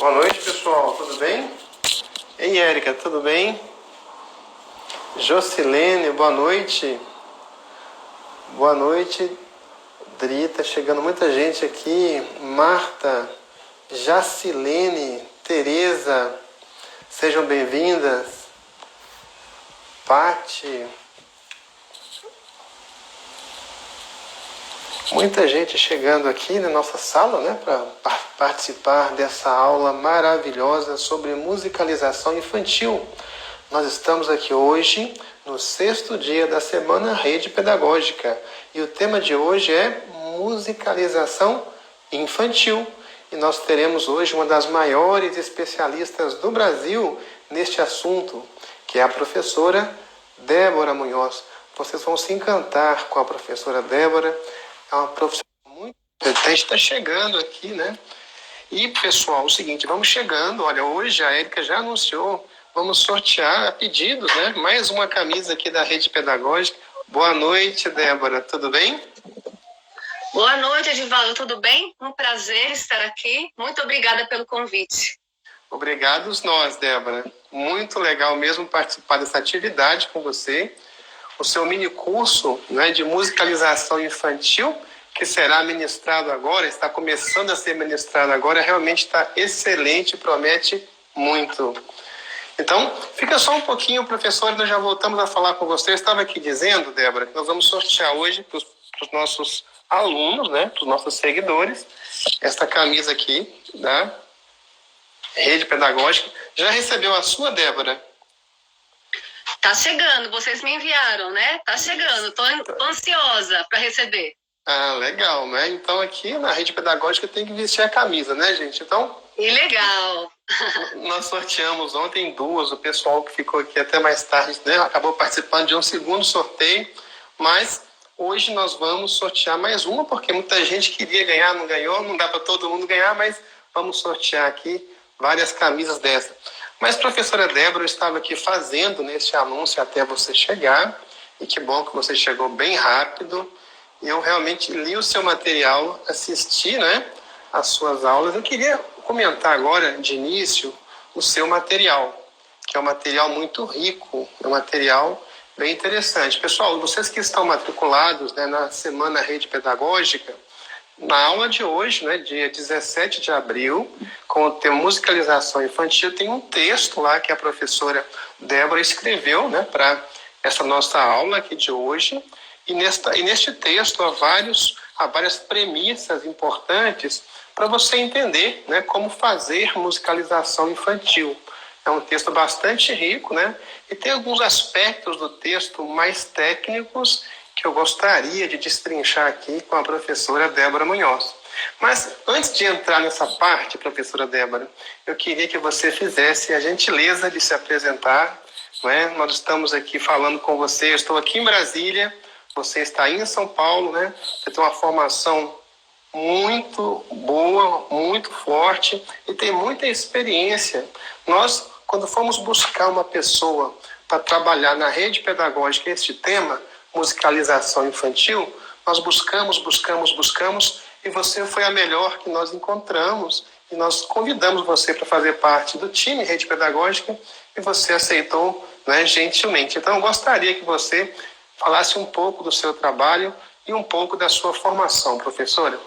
Boa noite, pessoal. Tudo bem? Ei, Érica, tudo bem? Jocilene, boa noite. Boa noite, Drita. Chegando muita gente aqui. Marta, Jacilene, Tereza, sejam bem-vindas. Pati. Muita gente chegando aqui na nossa sala, né, para participar dessa aula maravilhosa sobre musicalização infantil. Nós estamos aqui hoje no 6º dia da Semana Rede Pedagógica e o tema de hoje é musicalização infantil. E nós teremos hoje uma das maiores especialistas do Brasil neste assunto, que é a professora Débora Munhoz. Vocês vão se encantar com a professora Débora. É uma professora muito importante, está chegando aqui, né? E, pessoal, o seguinte, vamos chegando. Olha, hoje a Érica já anunciou, vamos sortear a pedidos, né? Mais uma camisa aqui da Rede Pedagógica. Boa noite, Débora, tudo bem? Boa noite, Edivaldo, tudo bem? Um prazer estar aqui. Muito obrigada pelo convite. Obrigados nós, Débora. Muito legal mesmo participar dessa atividade com você. O seu mini curso, né, de musicalização infantil, que será ministrado agora, está começando a ser ministrado agora, realmente está excelente, promete muito. Então, fica só um pouquinho, professor, nós já voltamos a falar com você. Eu estava aqui dizendo, Débora, que nós vamos sortear hoje para os nossos alunos, né, para os nossos seguidores, esta camisa aqui da Rede Pedagógica. Já recebeu a sua, Débora? Tá chegando, vocês me enviaram, né? Tá chegando, tô ansiosa para receber. Ah, legal, né? Então aqui na Rede Pedagógica tem que vestir a camisa, né, gente? Então... E legal! Nós sorteamos ontem 2, o pessoal que ficou aqui até mais tarde, né, acabou participando de um segundo sorteio, mas hoje nós vamos sortear mais uma, porque muita gente queria ganhar, não ganhou, não dá para todo mundo ganhar, mas vamos sortear aqui várias camisas dessa. Mas, professora Débora, eu estava aqui fazendo nesse anúncio até você chegar, e que bom que você chegou bem rápido. Eu realmente li o seu material, assisti, né, as suas aulas. Eu queria comentar agora, de início, o seu material, que é um material muito rico, é um material bem interessante. Pessoal, vocês que estão matriculados, né, na Semana Rede Pedagógica, na aula de hoje, né, dia 17 de abril, com o tema musicalização infantil, tem um texto lá que a professora Débora escreveu, né, para essa nossa aula aqui de hoje. E neste texto há várias premissas importantes para você entender, né, como fazer musicalização infantil. É um texto bastante rico, né, e tem alguns aspectos do texto mais técnicos que eu gostaria de destrinchar aqui com a professora Débora Munhoz. Mas antes de entrar nessa parte, professora Débora, eu queria que você fizesse a gentileza de se apresentar, né? Nós estamos aqui falando com você, eu estou aqui em Brasília, você está aí em São Paulo, né? Você tem uma formação muito boa, muito forte e tem muita experiência. Nós, quando fomos buscar uma pessoa para trabalhar na rede pedagógica este tema, musicalização infantil, nós buscamos e você foi a melhor que nós encontramos e nós convidamos você para fazer parte do time Rede Pedagógica e você aceitou, né, gentilmente. Então eu gostaria que você falasse um pouco do seu trabalho e um pouco da sua formação, professora.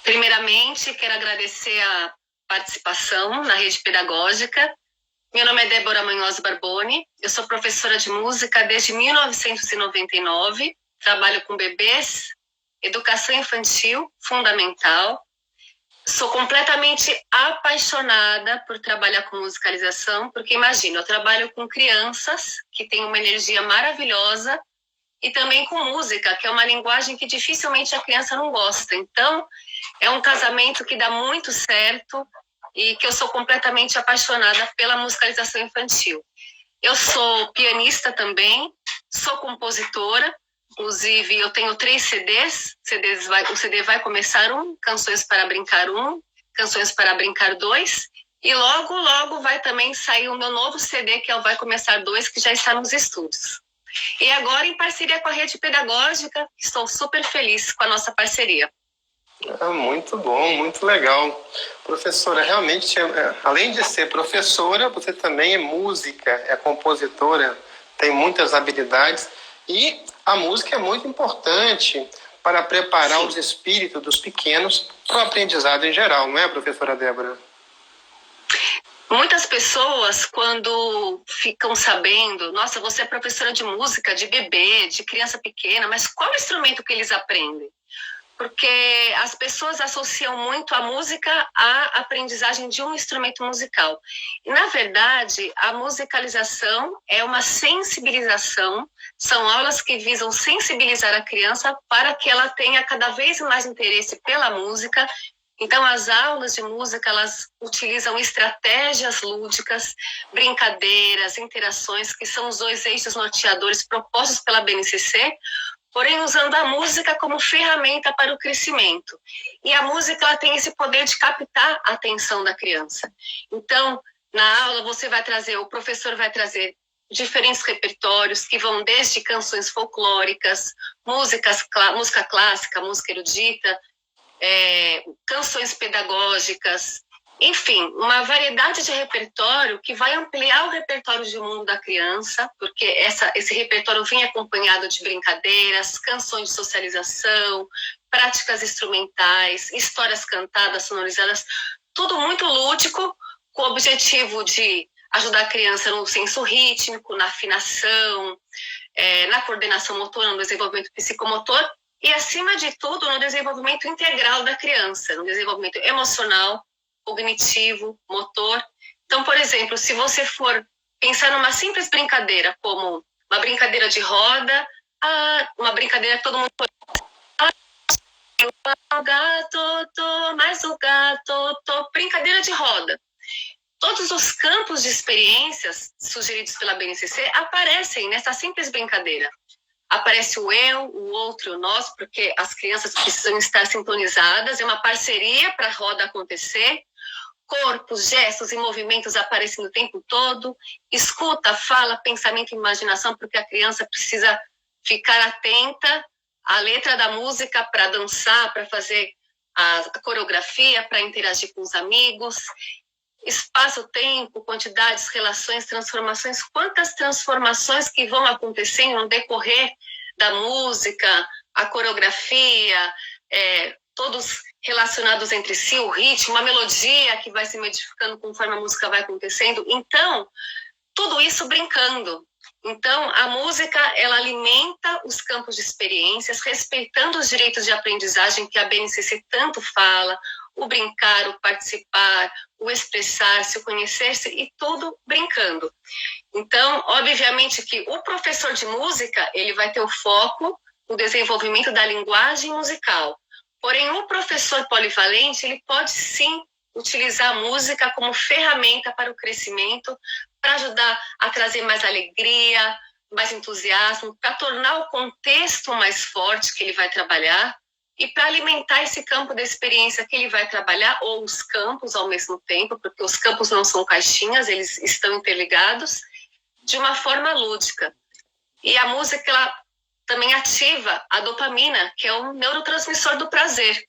Primeiramente, quero agradecer a participação na Rede Pedagógica. Meu nome é Débora Munhoz Barboni, eu sou professora de música desde 1999, trabalho com bebês, educação infantil fundamental. Sou completamente apaixonada por trabalhar com musicalização, porque imagina, eu trabalho com crianças que têm uma energia maravilhosa e também com música, que é uma linguagem que dificilmente a criança não gosta. Então, é um casamento que dá muito certo e que eu sou completamente apaixonada pela musicalização infantil. Eu sou pianista também, sou compositora, inclusive eu tenho 3 CDs, o CD vai começar 1, Canções para Brincar 1, Canções para Brincar 2, e logo vai também sair o meu novo CD, que é o Vai Começar 2, que já está nos estúdios. E agora, em parceria com a Rede Pedagógica, estou super feliz com a nossa parceria. Muito bom, muito legal. Professora, realmente, além de ser professora, você também é música, é compositora, tem muitas habilidades e a música é muito importante para preparar Sim. os espíritos dos pequenos para o aprendizado em geral, não é, professora Débora? Muitas pessoas, quando ficam sabendo, nossa, você é professora de música, de bebê, de criança pequena, mas qual instrumento que eles aprendem? Porque as pessoas associam muito a música à aprendizagem de um instrumento musical. E, na verdade, a musicalização é uma sensibilização, são aulas que visam sensibilizar a criança para que ela tenha cada vez mais interesse pela música. Então, as aulas de música, elas utilizam estratégias lúdicas, brincadeiras, interações, que são os dois eixos norteadores propostos pela BNCC, porém usando a música como ferramenta para o crescimento. E a música ela tem esse poder de captar a atenção da criança. Então, na aula o professor vai trazer diferentes repertórios que vão desde canções folclóricas, música clássica, música erudita, canções pedagógicas, enfim, uma variedade de repertório que vai ampliar o repertório de mundo da criança, porque esse repertório vem acompanhado de brincadeiras, canções de socialização, práticas instrumentais, histórias cantadas, sonorizadas, tudo muito lúdico, com o objetivo de ajudar a criança no senso rítmico, na afinação, na coordenação motora, no desenvolvimento psicomotor e, acima de tudo, no desenvolvimento integral da criança, no desenvolvimento emocional, cognitivo, motor. Então, por exemplo, se você for pensar numa simples brincadeira, como uma brincadeira de roda, uma brincadeira que todo mundo o gato, mais o gato, brincadeira de roda. Todos os campos de experiências sugeridos pela BNCC aparecem nessa simples brincadeira. Aparece o eu, o outro e o nós, porque as crianças precisam estar sintonizadas, é uma parceria para a roda acontecer. Corpos, gestos e movimentos aparecem o tempo todo. Escuta, fala, pensamento e imaginação, porque a criança precisa ficar atenta à letra da música para dançar, para fazer a coreografia, para interagir com os amigos. Espaço, tempo, quantidades, relações, transformações, quantas transformações que vão acontecendo no decorrer da música, a coreografia, todos relacionados entre si, o ritmo, a melodia que vai se modificando conforme a música vai acontecendo. Então, tudo isso brincando. Então, a música, ela alimenta os campos de experiências, respeitando os direitos de aprendizagem que a BNCC tanto fala, o brincar, o participar, o expressar-se, o conhecer-se, e tudo brincando. Então, obviamente que o professor de música, ele vai ter o foco no desenvolvimento da linguagem musical. Porém, o professor polivalente, ele pode sim utilizar a música como ferramenta para o crescimento, para ajudar a trazer mais alegria, mais entusiasmo, para tornar o contexto mais forte que ele vai trabalhar e para alimentar esse campo da experiência que ele vai trabalhar, ou os campos ao mesmo tempo, porque os campos não são caixinhas, eles estão interligados, de uma forma lúdica. E a música, ela também ativa a dopamina, que é um neurotransmissor do prazer.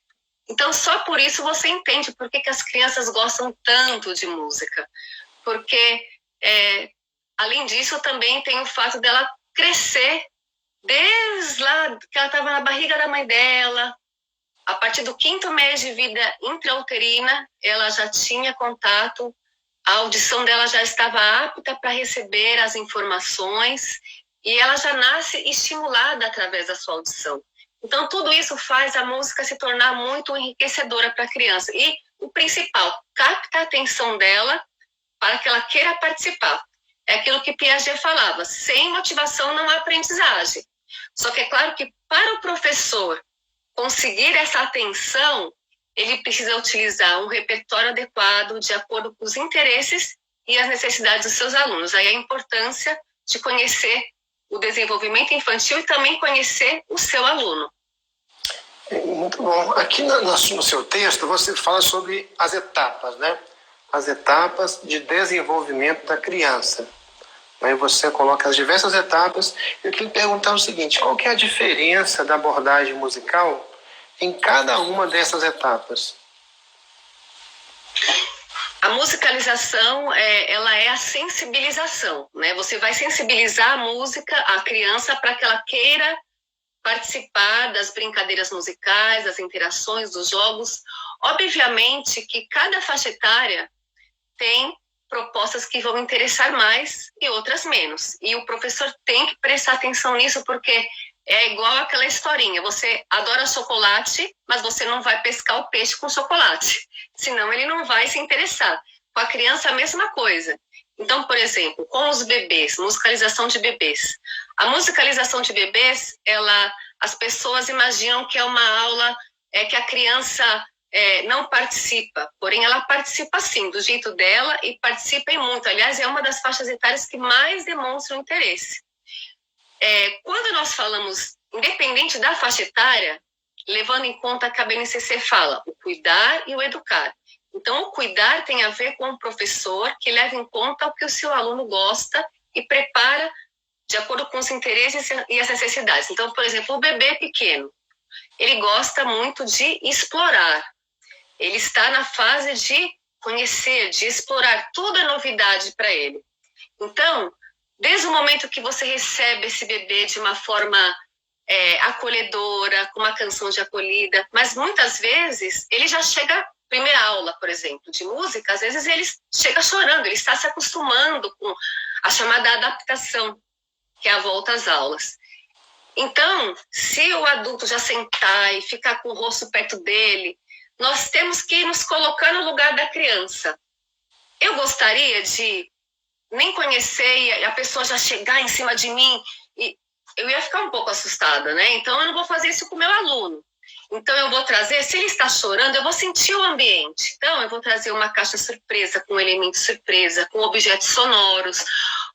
Então, só por isso você entende por que as crianças gostam tanto de música. Porque, além disso, também tem o fato dela crescer desde lá que ela estava na barriga da mãe dela. A partir do 5º mês de vida intrauterina, ela já tinha contato, a audição dela já estava apta para receber as informações e ela já nasce estimulada através da sua audição. Então, tudo isso faz a música se tornar muito enriquecedora para a criança. E o principal, capta a atenção dela para que ela queira participar. É aquilo que Piaget falava, sem motivação não há aprendizagem. Só que é claro que para o professor conseguir essa atenção, ele precisa utilizar um repertório adequado de acordo com os interesses e as necessidades dos seus alunos. Aí a importância de conhecer o desenvolvimento infantil e também conhecer o seu aluno. Muito bom. Aqui no seu texto você fala sobre as etapas, né? As etapas de desenvolvimento da criança. Aí você coloca as diversas etapas. Eu queria perguntar o seguinte, qual que é a diferença da abordagem musical em cada uma dessas etapas? A musicalização, ela é a sensibilização, né? Você vai sensibilizar a música, a criança, para que ela queira participar das brincadeiras musicais, das interações, dos jogos. Obviamente que cada faixa etária tem propostas que vão interessar mais e outras menos. E o professor tem que prestar atenção nisso, porque é igual aquela historinha. Você adora chocolate, mas você não vai pescar o peixe com chocolate. Senão ele não vai se interessar. Com a criança, a mesma coisa. Então, por exemplo, com os bebês, musicalização de bebês. A musicalização de bebês, as pessoas imaginam que é uma aula que a criança não participa, porém ela participa sim, do jeito dela, e participa em muito. Aliás, é uma das faixas etárias que mais demonstram interesse. Quando nós falamos, independente da faixa etária, levando em conta que a BNCC fala o cuidar e o educar. Então, o cuidar tem a ver com o professor que leva em conta o que o seu aluno gosta e prepara de acordo com os interesses e as necessidades. Então, por exemplo, o bebê pequeno, ele gosta muito de explorar. Ele está na fase de conhecer, de explorar. Tudo é novidade para ele. Então, desde o momento que você recebe esse bebê de uma forma acolhedora, com uma canção de acolhida, mas muitas vezes ele já chega, primeira aula, por exemplo, de música, às vezes ele chega chorando, ele está se acostumando com a chamada adaptação, que é a volta às aulas. Então, se o adulto já sentar e ficar com o rosto perto dele, nós temos que nos colocar no lugar da criança. Eu gostaria de nem conhecer e a pessoa já chegar em cima de mim, e eu ia ficar um pouco assustada, né? Então, eu não vou fazer isso com o meu aluno. Então, eu vou trazer, se ele está chorando, eu vou sentir o ambiente. Então, eu vou trazer uma caixa surpresa, com elementos surpresa, com objetos sonoros.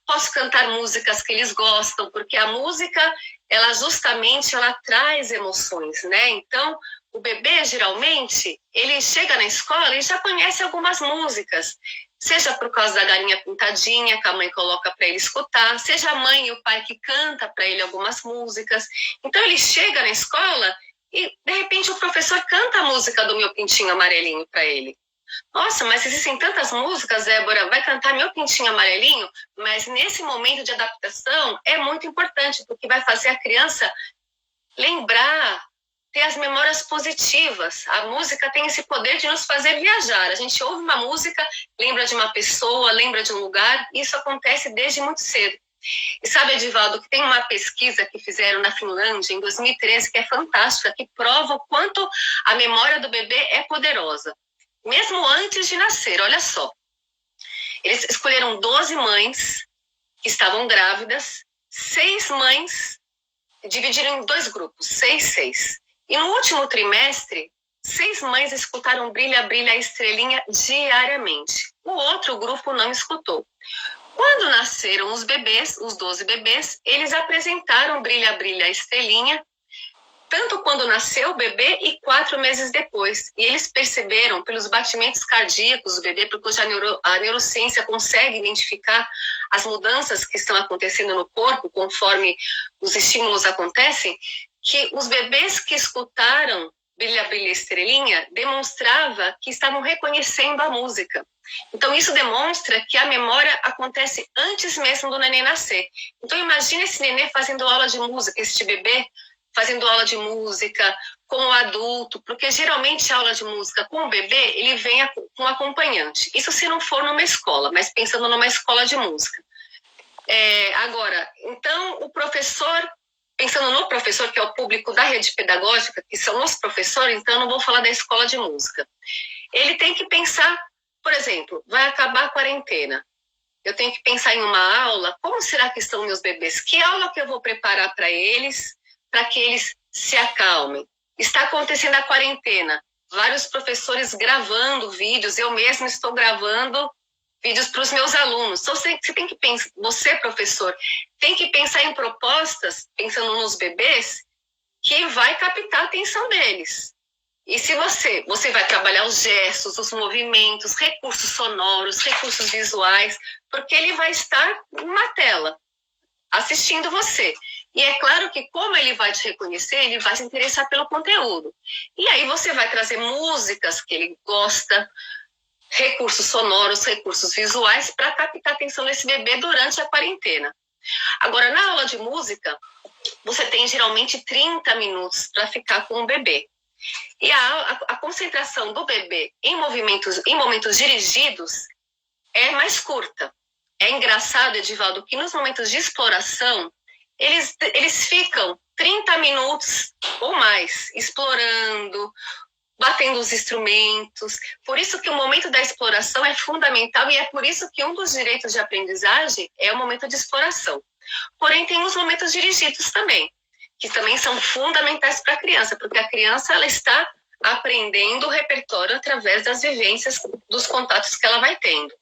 Posso cantar músicas que eles gostam, porque a música, ela justamente, ela traz emoções, né? Então, o bebê, geralmente, ele chega na escola e já conhece algumas músicas, seja por causa da galinha pintadinha, que a mãe coloca para ele escutar, seja a mãe e o pai que canta para ele algumas músicas. Então, ele chega na escola e, de repente, o professor canta a música do Meu Pintinho Amarelinho para ele. Nossa, mas existem tantas músicas, Débora, vai cantar Meu Pintinho Amarelinho? Mas nesse momento de adaptação é muito importante, porque vai fazer a criança lembrar, ter as memórias positivas. A música tem esse poder de nos fazer viajar. A gente ouve uma música, lembra de uma pessoa, lembra de um lugar, e isso acontece desde muito cedo. E sabe, Edivaldo, que tem uma pesquisa que fizeram na Finlândia em 2013, que é fantástica, que prova o quanto a memória do bebê é poderosa. Mesmo antes de nascer, olha só. Eles escolheram 12 mães que estavam grávidas, 6 mães, dividiram em 2 grupos, 6. E no último trimestre, 6 mães escutaram Brilha, Brilha a Estrelinha diariamente. O outro grupo não escutou. Quando nasceram os bebês, os 12 bebês, eles apresentaram Brilha, Brilha a Estrelinha, tanto quando nasceu o bebê e 4 meses depois. E eles perceberam, pelos batimentos cardíacos do bebê, porque hoje a neurociência consegue identificar as mudanças que estão acontecendo no corpo conforme os estímulos acontecem, que os bebês que escutaram Brilha, Brilha Estrelinha demonstrava que estavam reconhecendo a música. Então, isso demonstra que a memória acontece antes mesmo do neném nascer. Então, imagine esse neném fazendo aula de música, este bebê fazendo aula de música com o adulto, porque geralmente a aula de música com o bebê, ele vem com acompanhante. Isso se não for numa escola, mas pensando numa escola de música. Agora, então, o professor, pensando no professor, que é o público da rede pedagógica, que são os professores, então eu não vou falar da escola de música. Ele tem que pensar, por exemplo, vai acabar a quarentena. Eu tenho que pensar em uma aula, como será que estão meus bebês? Que aula que eu vou preparar para que eles se acalmem? Está acontecendo a quarentena, vários professores gravando vídeos, eu mesma estou gravando vídeos para os meus alunos. Então, você tem que pensar, você, professor, tem que pensar em propostas, pensando nos bebês, que vai captar a atenção deles. E se você vai trabalhar os gestos, os movimentos, recursos sonoros, recursos visuais, porque ele vai estar numa tela, assistindo você. E é claro que, como ele vai te reconhecer, ele vai se interessar pelo conteúdo. E aí você vai trazer músicas que ele gosta, recursos sonoros, recursos visuais, para captar a atenção desse bebê durante a quarentena. Agora, na aula de música, você tem geralmente 30 minutos para ficar com o bebê. E a concentração do bebê em momentos dirigidos é mais curta. É engraçado, Edivaldo, que nos momentos de exploração, eles ficam 30 minutos ou mais explorando, batendo os instrumentos. Por isso que o momento da exploração é fundamental e é por isso que um dos direitos de aprendizagem é o momento de exploração. Porém, tem os momentos dirigidos também, que também são fundamentais para a criança, porque a criança ela está aprendendo o repertório através das vivências, dos contatos que ela vai tendo.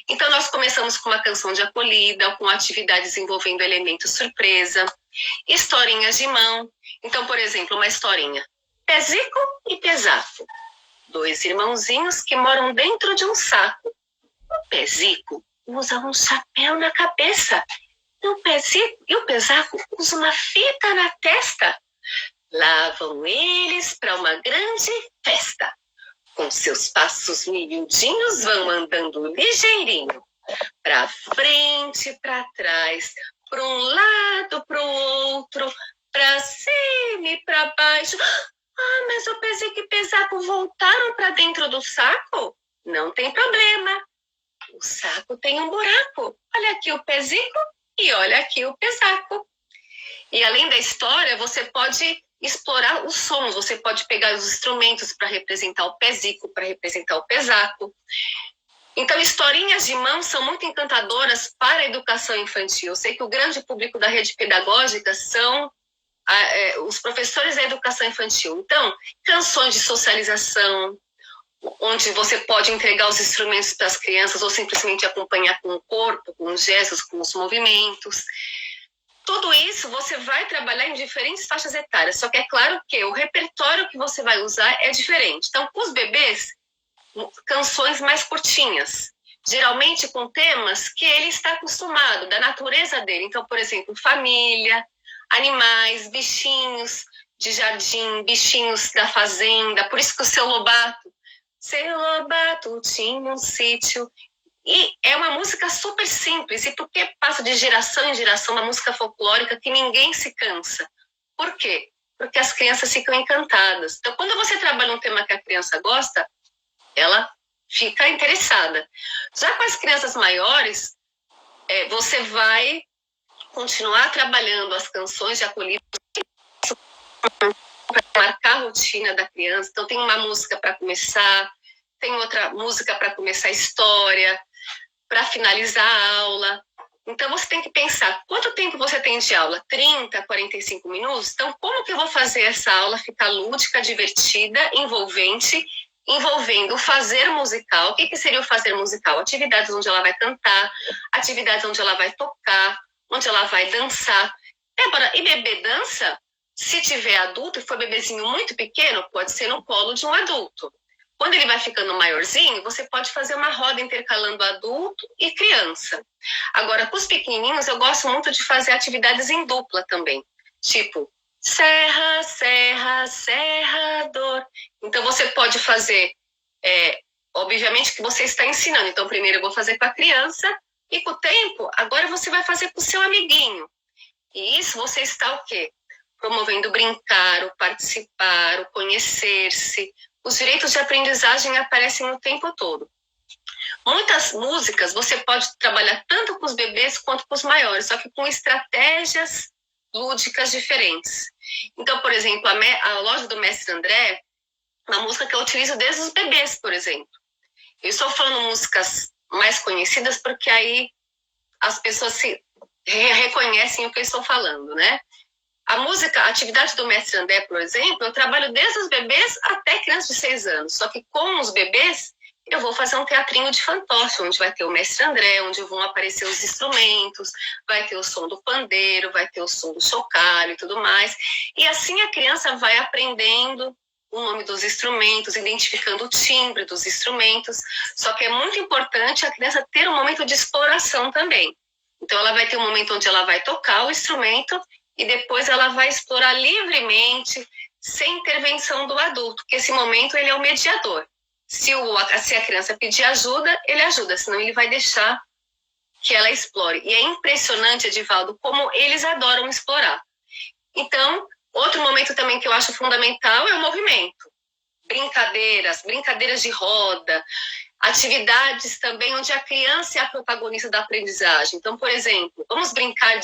Então, nós começamos com uma canção de acolhida, com atividades envolvendo elementos surpresa, historinhas de mão. Então, por exemplo, uma historinha. Pezico e Pesaco, 2 irmãozinhos que moram dentro de um saco. O Pezico usa um chapéu na cabeça e o Pesaco usa uma fita na testa. Lá vão eles para uma grande festa. Com seus passos miudinhos vão andando ligeirinho. Para frente, para trás, para um lado, para o outro, para cima e para baixo. Ah, mas o Pezico e Pesaco voltaram para dentro do saco? Não tem problema. O saco tem um buraco. Olha aqui o Pezico e olha aqui o Pesaco. E além da história, você pode explorar os sons. Você pode pegar os instrumentos para representar o Pezico, para representar o Pesaco. Então, historinhas de mão são muito encantadoras para a educação infantil. Eu sei que o grande público da rede pedagógica são os professores da educação infantil. Então, canções de socialização, onde você pode entregar os instrumentos para as crianças ou simplesmente acompanhar com o corpo, com os gestos, com os movimentos. Tudo isso você vai trabalhar em diferentes faixas etárias, só que é claro que o repertório que você vai usar é diferente. Então, com os bebês, canções mais curtinhas, geralmente com temas que ele está acostumado, da natureza dele. Então, por exemplo, família, animais, bichinhos de jardim, bichinhos da fazenda. Por isso que o Seu Lobato tinha um sítio. E é uma música super simples. E por que passa de geração em geração uma música folclórica que ninguém se cansa? Por quê? Porque as crianças ficam encantadas. Então, quando você trabalha um tema que a criança gosta, ela fica interessada. Já com as crianças maiores, você vai continuar trabalhando as canções de acolhida para marcar a rotina da criança. Então, tem uma música para começar, tem outra música para começar a história, para finalizar a aula. Então, você tem que pensar, quanto tempo você tem de aula? 30, 45 minutos? Então, como que eu vou fazer essa aula ficar lúdica, divertida, envolvente, envolvendo o fazer musical? O que seria o fazer musical? Atividades onde ela vai cantar, atividades onde ela vai tocar, onde ela vai dançar. Débora, e bebê dança? Se tiver adulto e for bebezinho muito pequeno, pode ser no colo de um adulto. Quando ele vai ficando maiorzinho, você pode fazer uma roda intercalando adulto e criança. Agora, com os pequenininhos, eu gosto muito de fazer atividades em dupla também. Tipo, serra, serra, serrador. Então, você pode fazer, obviamente que você está ensinando. Então, primeiro eu vou fazer com a criança e com o tempo, agora você vai fazer com o seu amiguinho. E isso você está o quê? Promovendo o brincar, o participar, o conhecer-se. Os direitos de aprendizagem aparecem o tempo todo. Muitas músicas você pode trabalhar tanto com os bebês quanto com os maiores, só que com estratégias lúdicas diferentes. Então, por exemplo, a loja do Mestre André, uma música que eu utilizo desde os bebês, por exemplo. Eu estou falando músicas mais conhecidas porque aí as pessoas se reconhecem o que eu estou falando, né? A atividade do Mestre André, por exemplo, eu trabalho desde os bebês até crianças de 6 anos. Só que com os bebês, eu vou fazer um teatrinho de fantoche, onde vai ter o Mestre André, onde vão aparecer os instrumentos, vai ter o som do pandeiro, vai ter o som do chocalho e tudo mais. E assim a criança vai aprendendo o nome dos instrumentos, identificando o timbre dos instrumentos. Só que é muito importante a criança ter um momento de exploração também. Então ela vai ter um momento onde ela vai tocar o instrumento e depois ela vai explorar livremente, sem intervenção do adulto, porque esse momento ele é o mediador. Se a criança pedir ajuda, ele ajuda, senão ele vai deixar que ela explore. E é impressionante, Edivaldo, como eles adoram explorar. Então, outro momento também que eu acho fundamental é o movimento. Brincadeiras de roda, atividades também onde a criança é a protagonista da aprendizagem. Então, por exemplo, vamos brincar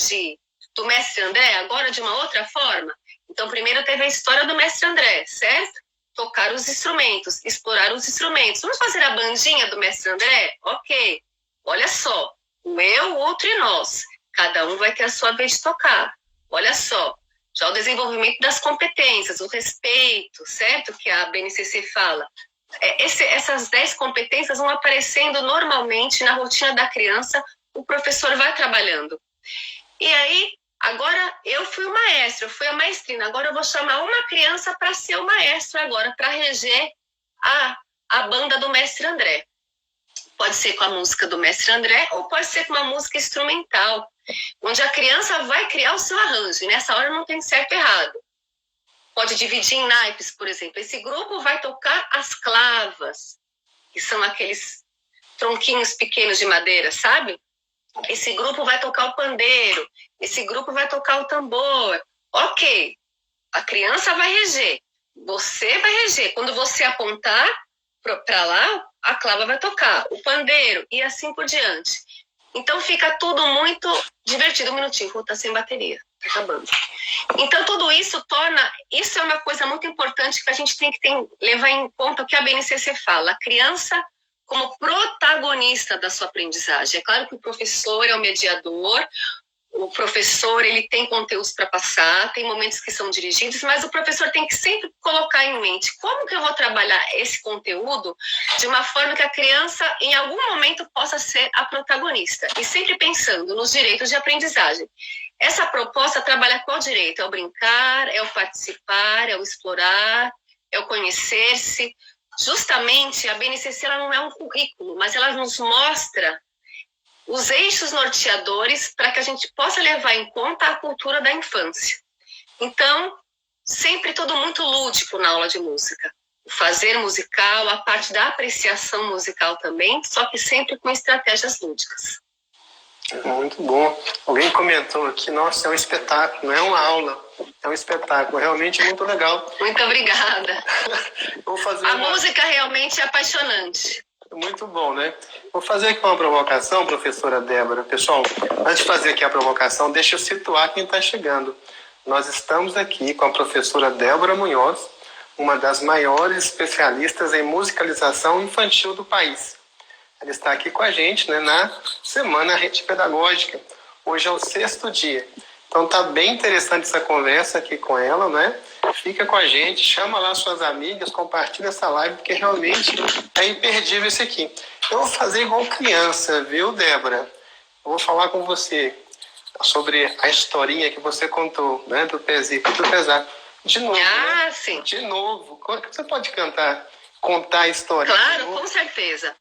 do Mestre André, agora de uma outra forma? Então, primeiro teve a história do Mestre André, certo? Tocar os instrumentos, explorar os instrumentos. Vamos fazer a bandinha do Mestre André? Ok. Olha só, o eu, o outro e nós. Cada um vai ter a sua vez de tocar. Olha só, já o desenvolvimento das competências, o respeito, certo? Que a BNCC fala. Essas 10 competências vão aparecendo normalmente na rotina da criança, o professor vai trabalhando. E aí, agora eu fui o maestro, eu fui a maestrina, agora eu vou chamar uma criança para ser o maestro agora, para reger a banda do Mestre André. Pode ser com a música do Mestre André ou pode ser com uma música instrumental, onde a criança vai criar o seu arranjo, e nessa hora não tem certo e errado. Pode dividir em naipes, por exemplo. Esse grupo vai tocar as clavas, que são aqueles tronquinhos pequenos de madeira, sabe? Esse grupo vai tocar o pandeiro, esse grupo vai tocar o tambor. Ok, a criança vai reger, você vai reger. Quando você apontar para lá, a clava vai tocar, o pandeiro e assim por diante. Então fica tudo muito divertido. Um minutinho, vou estar sem bateria, tá acabando. Então tudo isso isso é uma coisa muito importante que a gente tem que levar em conta o que a BNCC fala. A criança como protagonista da sua aprendizagem. É claro que o professor é o mediador, o professor ele tem conteúdos para passar, tem momentos que são dirigidos, mas o professor tem que sempre colocar em mente como que eu vou trabalhar esse conteúdo de uma forma que a criança, em algum momento, possa ser a protagonista. E sempre pensando nos direitos de aprendizagem. Essa proposta trabalha qual direito? É o brincar, é o participar, é o explorar, é o conhecer-se. Justamente, a BNCC ela não é um currículo, mas ela nos mostra os eixos norteadores para que a gente possa levar em conta a cultura da infância. Então, sempre tudo muito lúdico na aula de música. O fazer musical, a parte da apreciação musical também, só que sempre com estratégias lúdicas. Muito bom. Alguém comentou aqui, nossa, é um espetáculo, não é uma aula, é um espetáculo, realmente muito legal. Muito obrigada. Vou fazer música realmente é apaixonante. Muito bom, né? Vou fazer aqui uma provocação, professora Débora. Pessoal, antes de fazer aqui a provocação, deixa eu situar quem está chegando. Nós estamos aqui com a professora Débora Munhoz, uma das maiores especialistas em musicalização infantil do país. Ela está aqui com a gente, né, na Semana Rede Pedagógica. Hoje é o 6º dia. Então tá bem interessante essa conversa aqui com ela, né? Fica com a gente, chama lá suas amigas, compartilha essa live, porque realmente é imperdível esse aqui. Eu vou fazer igual criança, viu, Débora? Eu vou falar com você sobre a historinha que você contou, né? Do Pezico e do Pesar. De novo, né? Sim. De novo. Você pode contar a história? Claro, com certeza.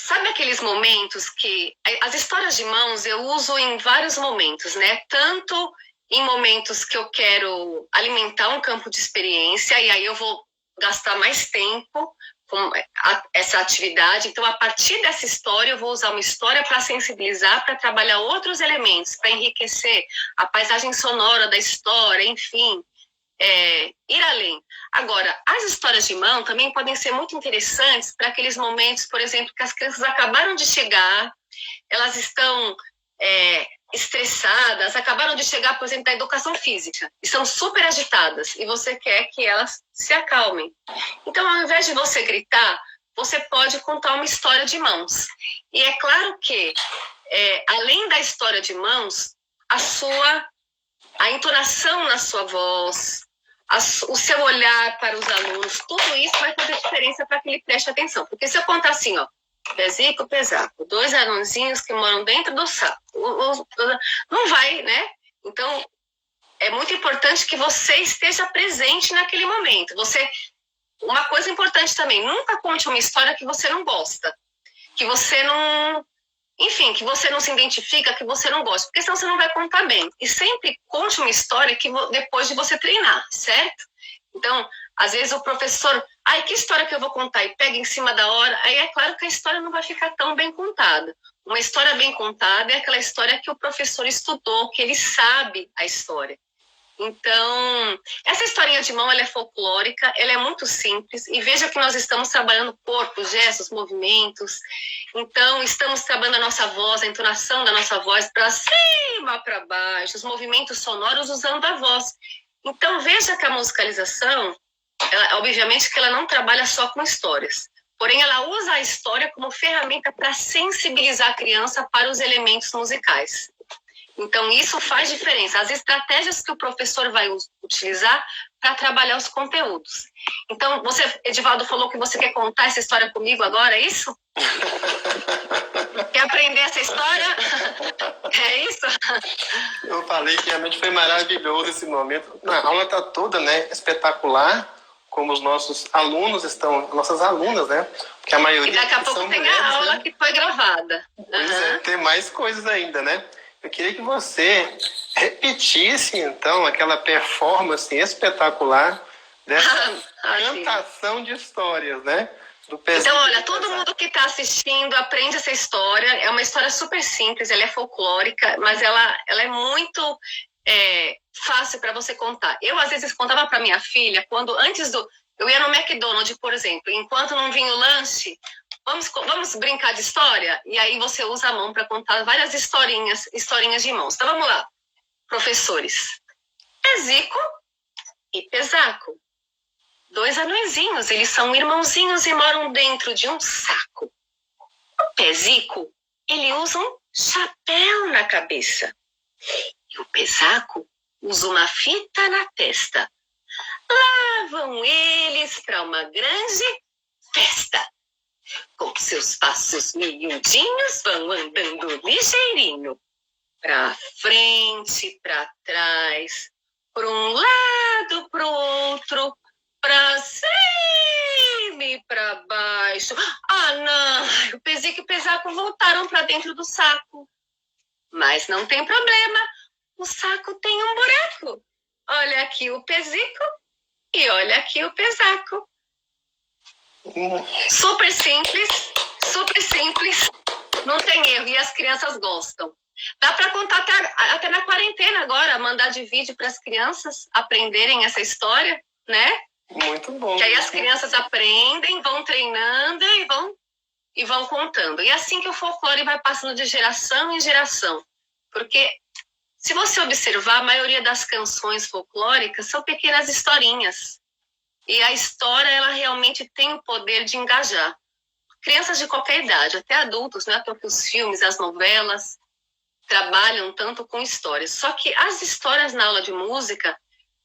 Sabe aqueles momentos que... As histórias de mãos eu uso em vários momentos, né? Tanto em momentos que eu quero alimentar um campo de experiência, e aí eu vou gastar mais tempo com essa atividade. Então, a partir dessa história, eu vou usar uma história para sensibilizar, para trabalhar outros elementos, para enriquecer a paisagem sonora da história, enfim, ir além. Agora, as histórias de mão também podem ser muito interessantes para aqueles momentos, por exemplo, que as crianças acabaram de chegar, elas estão estressadas, acabaram de chegar, por exemplo, da educação física, e são super agitadas, e você quer que elas se acalmem. Então, ao invés de você gritar, você pode contar uma história de mãos. E é claro que, além da história de mãos, a entonação na sua voz, o seu olhar para os alunos, tudo isso vai fazer diferença para que ele preste atenção. Porque se eu contar assim, ó, Pezico, Pesaco, 2 anãozinhos que moram dentro do saco, não vai, né? Então, é muito importante que você esteja presente naquele momento. Uma coisa importante também, nunca conte uma história que você não gosta, que você enfim, que você não se identifica, que você não gosta, porque senão você não vai contar bem. E sempre conte uma história que depois de você treinar, certo? Então, às vezes o professor, ai, que história que eu vou contar? E pega em cima da hora, aí é claro que a história não vai ficar tão bem contada. Uma história bem contada é aquela história que o professor estudou, que ele sabe a história. Então, essa historinha de mão, ela é folclórica, ela é muito simples, e veja que nós estamos trabalhando corpo, gestos, movimentos. Então, estamos trabalhando a nossa voz, a entonação da nossa voz para cima, para baixo, os movimentos sonoros usando a voz. Então, veja que a musicalização, obviamente que ela não trabalha só com histórias, porém ela usa a história como ferramenta para sensibilizar a criança para os elementos musicais. Então, isso faz diferença. As estratégias que o professor vai utilizar para trabalhar os conteúdos. Então, você, Edivaldo, falou que você quer contar essa história comigo agora, é isso? Quer aprender essa história? É isso? Eu falei que realmente foi maravilhoso esse momento. A aula está toda, né, espetacular, como os nossos alunos estão, nossas alunas, né? Porque a maioria. E daqui a pouco tem mulheres, a aula, né, que foi gravada. Pois é, tem mais coisas ainda, né? Eu queria que você repetisse, então, aquela performance espetacular dessa cantação de histórias, né? Então, olha, todo mundo que está assistindo aprende essa história. É uma história super simples, ela é folclórica, mas ela é muito fácil para você contar. Eu, às vezes, contava para minha filha, eu ia no McDonald's, por exemplo, enquanto não vinha o lanche, vamos brincar de história? E aí você usa a mão para contar várias historinhas de mãos. Então, vamos lá. Professores. Pezico e Pesaco. 2 anõezinhos, eles são irmãozinhos e moram dentro de um saco. O Pezico, ele usa um chapéu na cabeça. E o Pesaco usa uma fita na testa. Lá vão eles para uma grande festa. Com seus passos miudinhos, vão andando ligeirinho. Para frente, para trás, para um lado, para o outro, para cima e para baixo. Ah, não! O Pezico e o Pesaco voltaram para dentro do saco. Mas não tem problema, o saco tem um buraco. Olha aqui o Pezico e olha aqui o Pesaco. Super simples, não tem erro, e as crianças gostam. Dá para contar até na quarentena agora, mandar de vídeo para as crianças aprenderem essa história, né? Muito bom. Que aí as crianças aprendem, vão treinando e vão contando. E assim que o folclore vai passando de geração em geração. Porque, se você observar, a maioria das canções folclóricas são pequenas historinhas. E a história, ela realmente tem o poder de engajar. Crianças de qualquer idade, até adultos, né? Porque os filmes, as novelas trabalham tanto com histórias. Só que as histórias na aula de música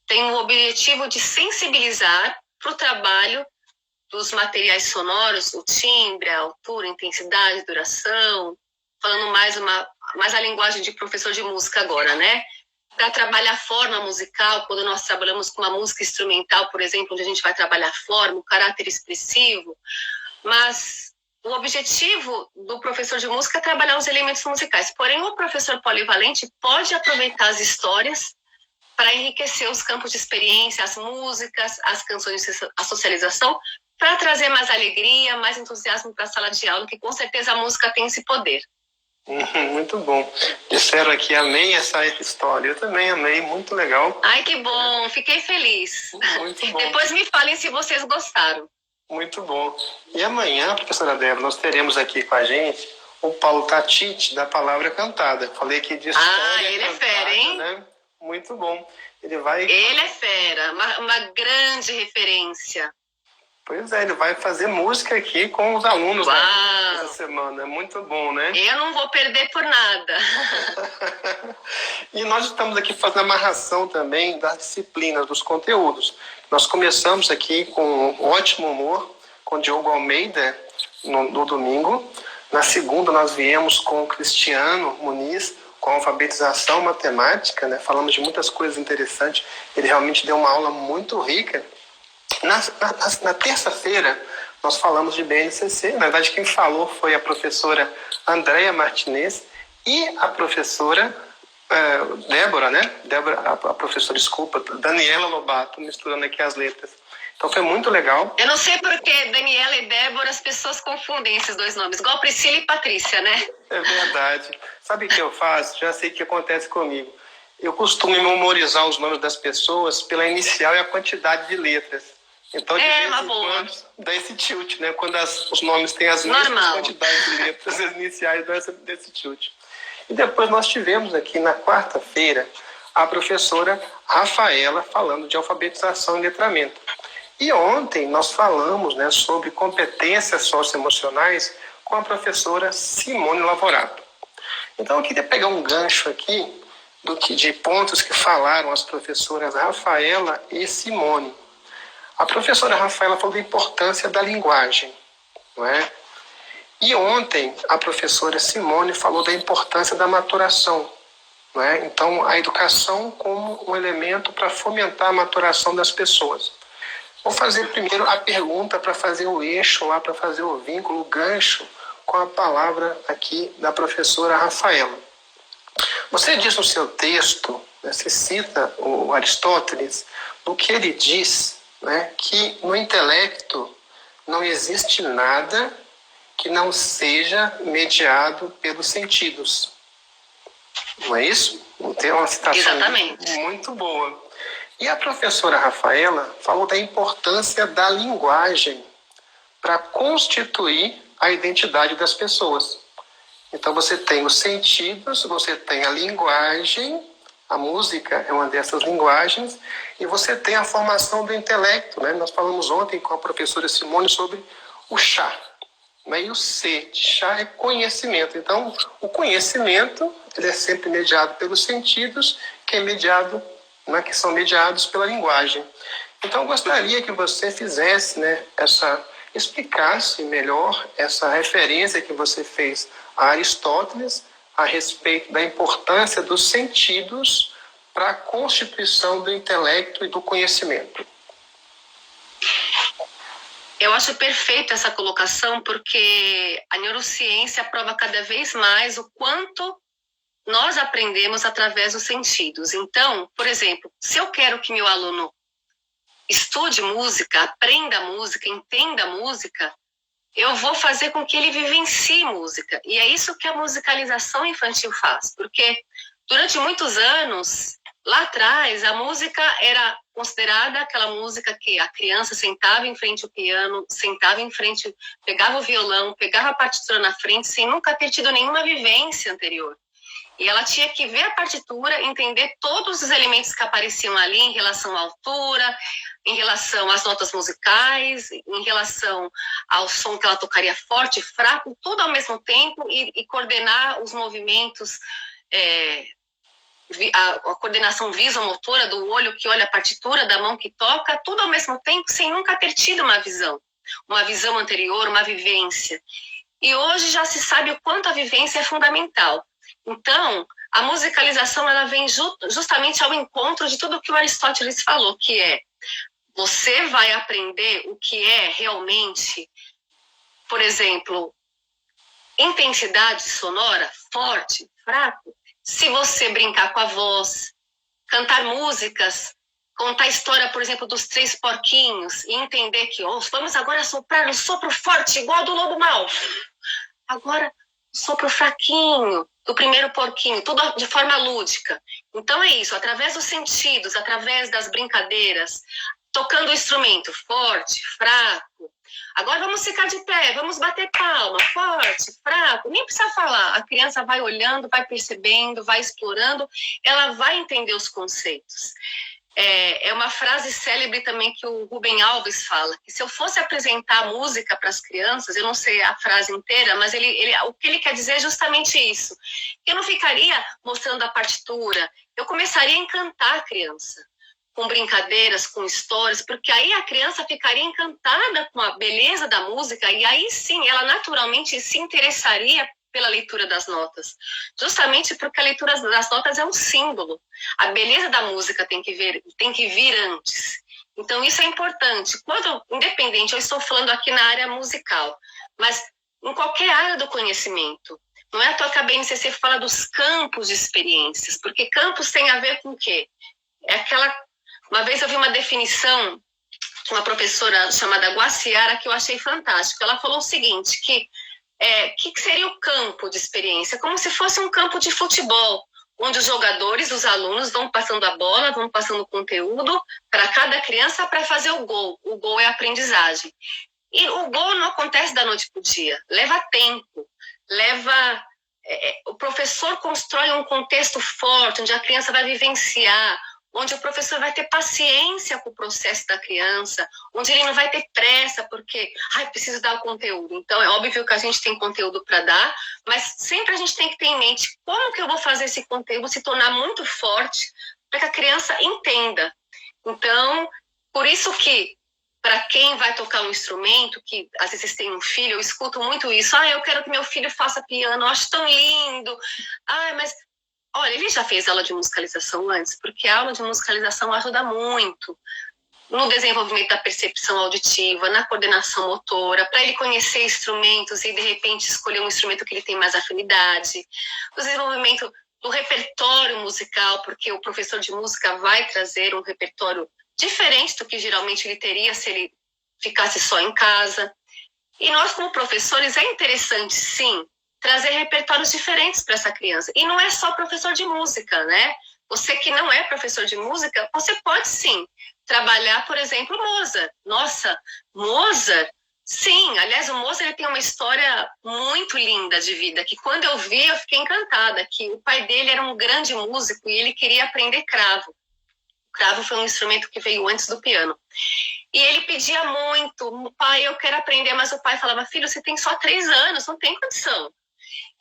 têm o objetivo de sensibilizar para o trabalho dos materiais sonoros, o timbre, a altura, a intensidade, duração, falando mais a linguagem de professor de música agora, né? Para trabalhar a forma musical, quando nós trabalhamos com uma música instrumental, por exemplo, onde a gente vai trabalhar a forma, o caráter expressivo, mas o objetivo do professor de música é trabalhar os elementos musicais. Porém, o professor polivalente pode aproveitar as histórias para enriquecer os campos de experiência, as músicas, as canções, a socialização, para trazer mais alegria, mais entusiasmo para a sala de aula, que com certeza a música tem esse poder. Muito bom. Disseram aqui, amei essa história. Eu também amei, muito legal. Ai, que bom, fiquei feliz. Muito bom. Depois me falem se vocês gostaram. Muito bom. E amanhã, professora Débora, nós teremos aqui com a gente o Paulo Tatite, da Palavra Cantada. Falei aqui de história ele cantada, é fera, hein? Né? Muito bom. Ele é fera, uma grande referência. Pois é, ele vai fazer música aqui com os alunos essa semana. É muito bom, né? Eu não vou perder por nada. E nós estamos aqui fazendo a amarração também das disciplinas, dos conteúdos. Nós começamos aqui com um ótimo humor, com Diogo Almeida, no domingo. Na segunda, nós viemos com o Cristiano Muniz, com alfabetização matemática, né? Falamos de muitas coisas interessantes. Ele realmente deu uma aula muito rica. Na terça-feira, nós falamos de BNCC. Na verdade, quem falou foi a professora Andréia Martinez e a professora Débora, né? A professora, desculpa, Daniela Lobato, misturando aqui as letras. Então foi muito legal. Eu não sei porque Daniela e Débora as pessoas confundem esses dois nomes, igual Priscila e Patrícia, né? É verdade. Sabe o que eu faço? Já sei o que acontece comigo. Eu costumo memorizar os nomes das pessoas pela inicial e a quantidade de letras. Então, de vez em quando, dá esse tilt, né? Quando os nomes têm as mesmas quantidades de letras, as iniciais dão desse tilt. E depois nós tivemos aqui na quarta-feira a professora Rafaela falando de alfabetização e letramento. E ontem nós falamos, né, sobre competências socioemocionais com a professora Simone Lavorato. Então eu queria pegar um gancho aqui de pontos que falaram as professoras Rafaela e Simone. A professora Rafaela falou da importância da linguagem, não é? E ontem a professora Simone falou da importância da maturação, não é? Então a educação como um elemento para fomentar a maturação das pessoas. Vou fazer primeiro a pergunta para fazer o eixo lá, para fazer o vínculo, o gancho com a palavra aqui da professora Rafaela. Você diz no seu texto, né, você cita o Aristóteles, no que ele diz, né, que no intelecto não existe nada que não seja mediado pelos sentidos. Não é isso? Tem uma citação muito boa. E a professora Rafaela falou da importância da linguagem para constituir a identidade das pessoas. Então você tem os sentidos, você tem a linguagem, a música é uma dessas linguagens, e você tem a formação do intelecto, né? Nós falamos ontem com a professora Simone sobre o chá, né? E o C de chá é conhecimento. Então o conhecimento ele é sempre mediado pelos sentidos, que é mediado, né, que são mediados pela linguagem. Então eu gostaria que você fizesse, né, explicasse melhor essa referência que você fez a Aristóteles a respeito da importância dos sentidos para a constituição do intelecto e do conhecimento. Eu acho perfeita essa colocação, porque a neurociência prova cada vez mais o quanto nós aprendemos através dos sentidos. Então, por exemplo, se eu quero que meu aluno estude música, aprenda música, entenda música, eu vou fazer com que ele vivencie música. E é isso que a musicalização infantil faz, porque durante muitos anos, lá atrás, a música era considerada aquela música que a criança sentava em frente ao piano, sentava em frente, pegava o violão, pegava a partitura na frente, sem nunca ter tido nenhuma vivência anterior. E ela tinha que ver a partitura, entender todos os elementos que apareciam ali em relação à altura, em relação às notas musicais, em relação ao som que ela tocaria forte, fraco, tudo ao mesmo tempo e coordenar os movimentos, a coordenação visomotora do olho que olha a partitura, da mão que toca, tudo ao mesmo tempo, sem nunca ter tido uma visão anterior, uma vivência. E hoje já se sabe o quanto a vivência é fundamental. Então, a musicalização ela vem justamente ao encontro de tudo que o Aristóteles falou, que é você vai aprender o que é realmente, por exemplo, intensidade sonora, forte, fraco, se você brincar com a voz, cantar músicas, contar a história, por exemplo, dos 3 porquinhos e entender que vamos agora soprar um sopro forte, igual ao do lobo mau. Agora, sopro fraquinho, do primeiro porquinho, tudo de forma lúdica. Então é isso, através dos sentidos, através das brincadeiras, tocando o instrumento forte, fraco. Agora vamos ficar de pé, vamos bater palma, forte, fraco, nem precisa falar. A criança vai olhando, vai percebendo, vai explorando, ela vai entender os conceitos. É uma frase célebre também que o Rubem Alves fala, que se eu fosse apresentar música para as crianças, eu não sei a frase inteira, mas o que ele quer dizer é justamente isso. Eu não ficaria mostrando a partitura, eu começaria a encantar a criança, com brincadeiras, com histórias, porque aí a criança ficaria encantada com a beleza da música e aí sim, ela naturalmente se interessaria pela leitura das notas, justamente porque a leitura das notas é um símbolo. A beleza da música tem que vir antes. Então, isso é importante. Independente, eu estou falando aqui na área musical, mas em qualquer área do conhecimento. Não é à toa que a BNCC fala dos campos de experiências, porque campos tem a ver com o quê? Uma vez eu vi uma definição de uma professora chamada Guaciara que eu achei fantástico. Ela falou o seguinte, que seria o campo de experiência? Como se fosse um campo de futebol, onde os jogadores, os alunos vão passando a bola, vão passando o conteúdo para cada criança para fazer o gol. O gol é a aprendizagem. E o gol não acontece da noite para o dia, leva tempo, o professor constrói um contexto forte, onde a criança vai vivenciar, onde o professor vai ter paciência com o processo da criança, onde ele não vai ter pressa, porque, preciso dar o conteúdo. Então, é óbvio que a gente tem conteúdo para dar, mas sempre a gente tem que ter em mente como que eu vou fazer esse conteúdo se tornar muito forte para que a criança entenda. Então, por isso que, para quem vai tocar um instrumento, que às vezes tem um filho, eu escuto muito isso, eu quero que meu filho faça piano, eu acho tão lindo, mas... Olha, ele já fez aula de musicalização antes, porque a aula de musicalização ajuda muito no desenvolvimento da percepção auditiva, na coordenação motora, para ele conhecer instrumentos e, de repente, escolher um instrumento que ele tem mais afinidade, o desenvolvimento do repertório musical, porque o professor de música vai trazer um repertório diferente do que geralmente ele teria se ele ficasse só em casa. E nós, como professores, é interessante, sim, trazer repertórios diferentes para essa criança. E não é só professor de música, né? Você que não é professor de música, você pode sim trabalhar, por exemplo, Mozart. Nossa, Mozart? Sim, aliás, o Mozart ele tem uma história muito linda de vida, que quando eu vi, eu fiquei encantada, que o pai dele era um grande músico e ele queria aprender cravo. O cravo foi um instrumento que veio antes do piano. E ele pedia muito, pai, eu quero aprender, mas o pai falava, filho, você tem só 3 anos, não tem condição.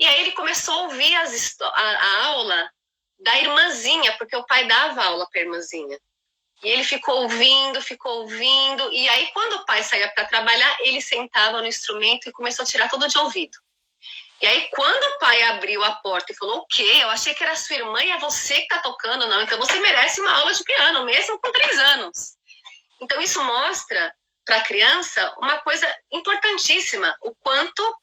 E aí ele começou a ouvir a aula da irmãzinha, porque o pai dava aula para a irmãzinha. E ele ficou ouvindo, e aí quando o pai saía para trabalhar, ele sentava no instrumento e começou a tirar tudo de ouvido. E aí quando o pai abriu a porta e falou, o quê? Eu achei que era sua irmã e é você que está tocando. Não, então você merece uma aula de piano, mesmo com 3 anos. Então isso mostra para a criança uma coisa importantíssima, o quanto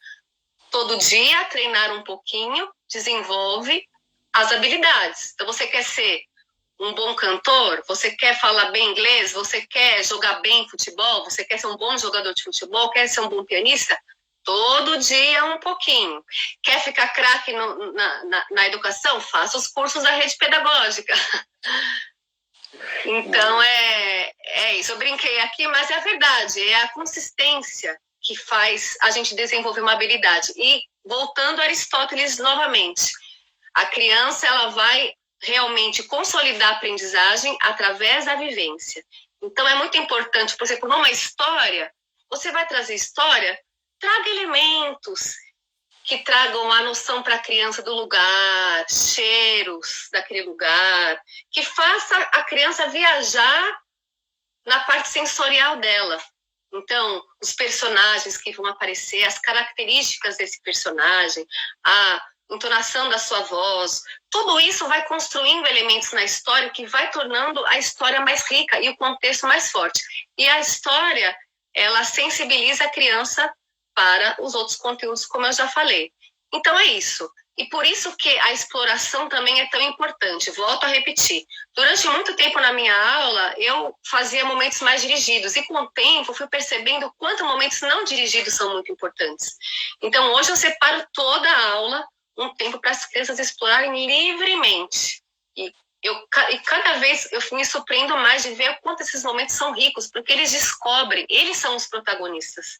todo dia treinar um pouquinho desenvolve as habilidades. Então você quer ser um bom cantor, você quer falar bem inglês, você quer jogar bem futebol, você quer ser um bom jogador de futebol, quer ser um bom pianista, todo dia um pouquinho. Quer ficar craque na educação? Faça os cursos da rede pedagógica. Então é isso, eu brinquei aqui, mas é a verdade, é a consistência que faz a gente desenvolver uma habilidade. E voltando a Aristóteles novamente, a criança ela vai realmente consolidar a aprendizagem através da vivência. Então é muito importante, por exemplo, numa história, você vai trazer história, traga elementos que tragam a noção para a criança do lugar, cheiros daquele lugar, que faça a criança viajar na parte sensorial dela. Então, os personagens que vão aparecer, as características desse personagem, a entonação da sua voz, tudo isso vai construindo elementos na história que vai tornando a história mais rica e o contexto mais forte. E a história, ela sensibiliza a criança para os outros conteúdos, como eu já falei. Então é isso. E por isso que a exploração também é tão importante. Volto a repetir. Durante muito tempo na minha aula, eu fazia momentos mais dirigidos. E com o tempo, fui percebendo quanto momentos não dirigidos são muito importantes. Então, hoje eu separo toda a aula um tempo para as crianças explorarem livremente. E cada vez eu me surpreendo mais de ver o quanto esses momentos são ricos, porque eles descobrem, eles são os protagonistas.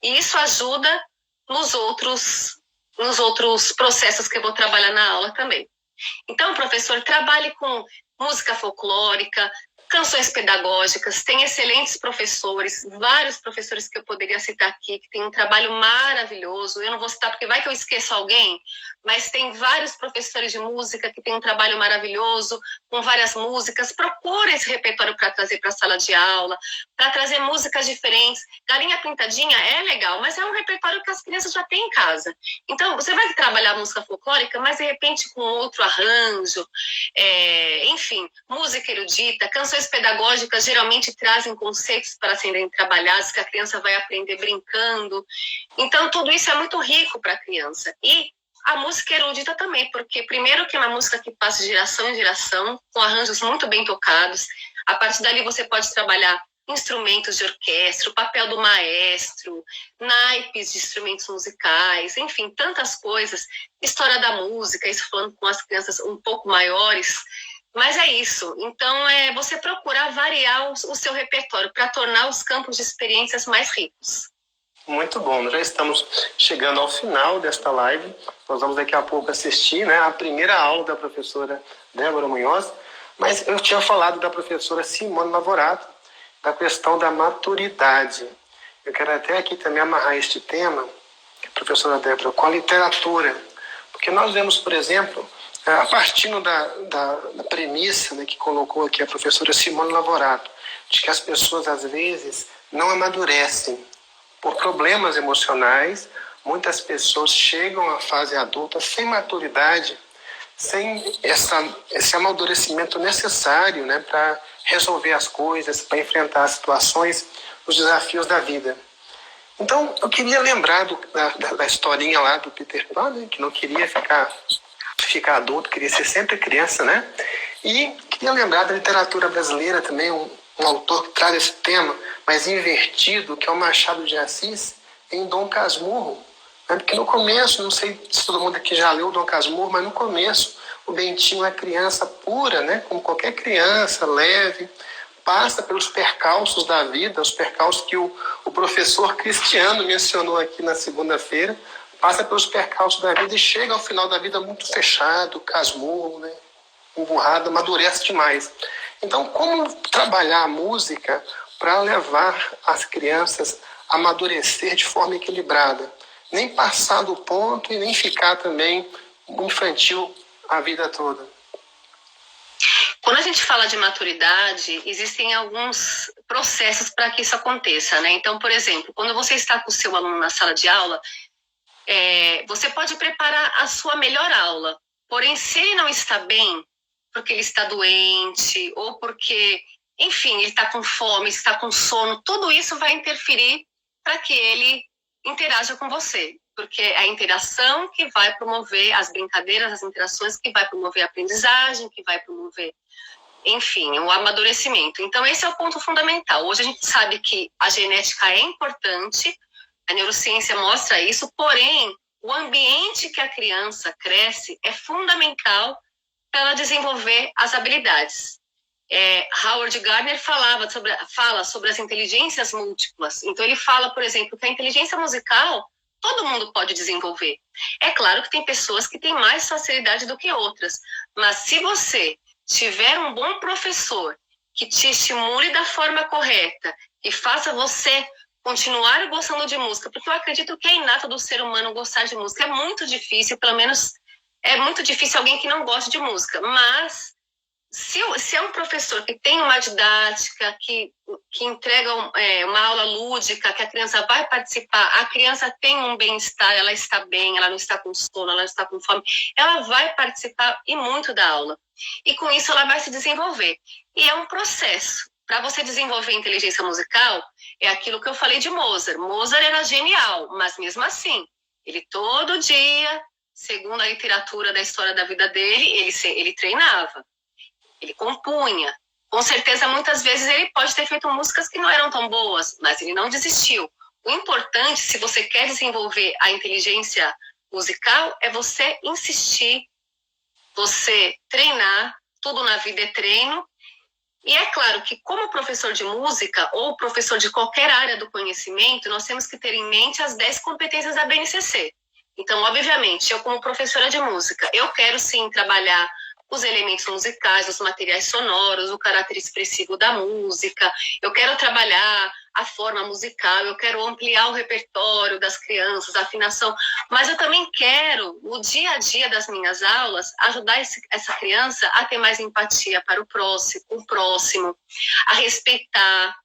E isso ajuda nos outros processos que eu vou trabalhar na aula também. Então, professor, trabalhe com música folclórica, canções pedagógicas, tem excelentes professores, vários professores que eu poderia citar aqui, que tem um trabalho maravilhoso. Eu não vou citar porque vai que eu esqueço alguém, mas tem vários professores de música que tem um trabalho maravilhoso, com várias músicas. Procure esse repertório para trazer para a sala de aula, para trazer músicas diferentes. Galinha Pintadinha é legal, mas é um repertório que as crianças já têm em casa. Então, você vai trabalhar música folclórica, mas de repente com outro arranjo, enfim, música erudita, canções coisas pedagógicas geralmente trazem conceitos para serem trabalhados, que a criança vai aprender brincando. Então, tudo isso é muito rico para a criança. E a música erudita também, porque primeiro que é uma música que passa de geração em geração, com arranjos muito bem tocados. A partir dali você pode trabalhar instrumentos de orquestra, o papel do maestro, naipes de instrumentos musicais, enfim, tantas coisas. História da música, isso falando com as crianças um pouco maiores. Mas é isso. Então, você procurar variar o seu repertório para tornar os campos de experiências mais ricos. Muito bom, já estamos chegando ao final desta live. Nós vamos daqui a pouco assistir, né, a primeira aula da professora Débora Munhoz, mas eu tinha falado da professora Simone Lavorato, da questão da maturidade. Eu quero até aqui também amarrar este tema, professora Débora, com a literatura, porque nós vemos, por exemplo, a partir da premissa, né, que colocou aqui a professora Simone Lavorato, de que as pessoas às vezes não amadurecem por problemas emocionais. Muitas pessoas chegam à fase adulta sem maturidade, sem esse amadurecimento necessário, né, para resolver as coisas, para enfrentar as situações, os desafios da vida. Então, eu queria lembrar da historinha lá do Peter Pan, né, que não queria ficar adulto, queria ser sempre criança, né? E queria lembrar da literatura brasileira também, um autor que traz esse tema, mas invertido, que é o Machado de Assis, em Dom Casmurro. Né? Porque no começo, não sei se todo mundo aqui já leu Dom Casmurro, mas no começo o Bentinho é criança pura, né? Como qualquer criança, leve, passa pelos percalços da vida, os percalços que o professor Cristiano mencionou aqui na segunda-feira, passa pelos percalços da vida e chega ao final da vida muito fechado, casmurro, né? Emburrado, amadurece demais. Então, como trabalhar a música para levar as crianças a amadurecer de forma equilibrada? Nem passar do ponto e nem ficar também infantil a vida toda. Quando a gente fala de maturidade, existem alguns processos para que isso aconteça, né? Então, por exemplo, quando você está com o seu aluno na sala de aula, você pode preparar a sua melhor aula. Porém, se ele não está bem, porque ele está doente, ou porque, enfim, ele está com fome, está com sono, tudo isso vai interferir para que ele interaja com você. Porque é a interação que vai promover as brincadeiras, as interações que vai promover a aprendizagem, que vai promover, enfim, o amadurecimento. Então, esse é o ponto fundamental. Hoje a gente sabe que a genética é importante, a neurociência mostra isso, porém, o ambiente que a criança cresce é fundamental para ela desenvolver as habilidades. Howard Gardner fala sobre as inteligências múltiplas. Então, ele fala, por exemplo, que a inteligência musical todo mundo pode desenvolver. É claro que tem pessoas que têm mais facilidade do que outras, mas se você tiver um bom professor que te estimule da forma correta e faça você continuar gostando de música, porque eu acredito que é inato do ser humano gostar de música. É muito difícil, pelo menos é muito difícil alguém que não gosta de música, mas se é um professor que tem uma didática, que entrega uma aula lúdica, que a criança vai participar, a criança tem um bem-estar, ela está bem, ela não está com sono, ela não está com fome, ela vai participar e muito da aula. E com isso ela vai se desenvolver. E é um processo. Para você desenvolver inteligência musical, é aquilo que eu falei de Mozart. Mozart era genial, mas mesmo assim, ele todo dia, segundo a literatura da história da vida dele, ele treinava. Ele compunha. Com certeza, muitas vezes, ele pode ter feito músicas que não eram tão boas, mas ele não desistiu. O importante, se você quer desenvolver a inteligência musical, é você insistir, você treinar. Tudo na vida é treino. E é claro que, como professor de música ou professor de qualquer área do conhecimento, nós temos que ter em mente as 10 competências da BNCC. Então, obviamente, eu como professora de música, eu quero sim trabalhar os elementos musicais, os materiais sonoros, o caráter expressivo da música, eu quero trabalhar a forma musical, eu quero ampliar o repertório das crianças, a afinação, mas eu também quero, no dia a dia das minhas aulas, ajudar essa criança a ter mais empatia para o próximo, a respeitar,